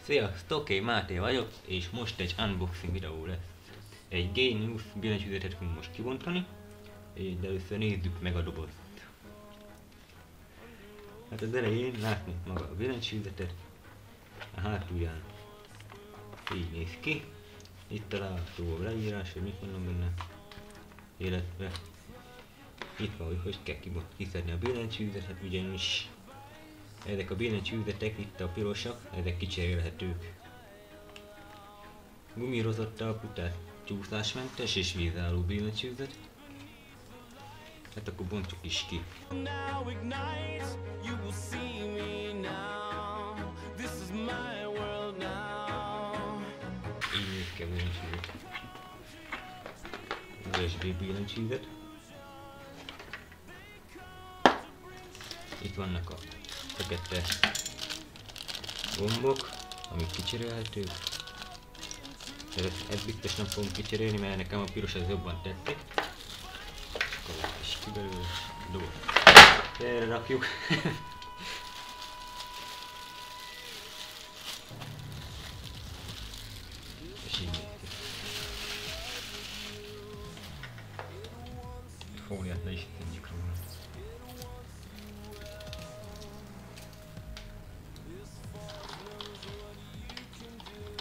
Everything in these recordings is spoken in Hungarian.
Sziasztok, én Máté vagyok, és most egy unboxing videó lesz. Egy Genius billentyűzetet fogunk most kibontani, de először nézzük meg a dobozt. Hát az elején látni maga a billentyűzetet, a hátulján így néz ki. Itt található a leírás, hogy mit mondom benne, illetve itt van, hogy kell kiszedni a billentyűzetet, ugyanis ezek a billentyűzetek, itt a pirosak, ezek kicserélhetők. Gumírozott talpú, tehát csúszásmentes és vízálló billentyűzet. Hát akkor bontsuk is ki. Így néz ki a billentyűzet. USB billentyűzet. Itt vannak a fekete gombok, amik kicserélhetők. Ezt biztos nem fogom kicserélni, mert nekem a piros az jobban tetszik. Akkor is ki belőle, dobozt. Erre rakjuk. És így néz ki. Fóliát le is tegyük róla.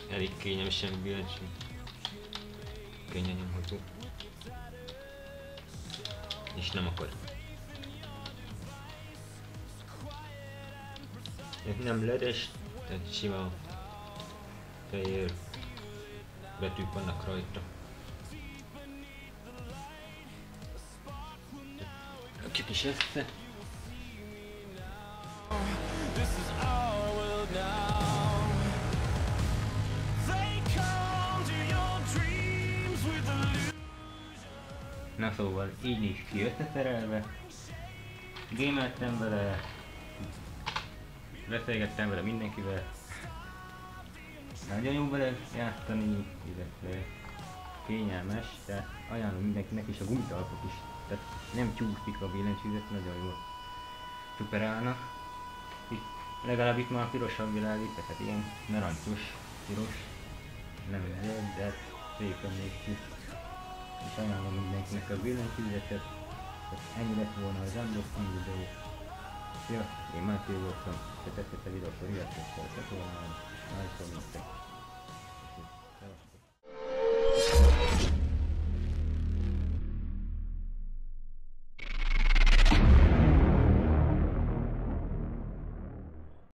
Elég kényelmesen billentyű. Könnyen nyomható. És nem akar. Ez nem ledes, tehát sima fehér betűk vannak rajta. Rakjuk is össze. Na szóval így néz ki összeszerelve. Gameltem vele, beszélgettem vele mindenkivel. Nagyon jó vele játszani, illetve kényelmes, tehát ajánlom mindenkinek, és a gumitalpok is, tehát nem csúszik a billentyűzet, nagyon jól szuperálnak. Legalább itt már pirosan világít, tehát ilyen narancsos, piros, nem zöld, de szépen néz ki. És ajánlom mindenkinek a billentyűzetet. Ennyi lett volna az unboxing videó. Sziasztok, én Máté voltam, ha tetszett a videó, akkor iratkozz fel a csatornámra, és lájkolj nektek.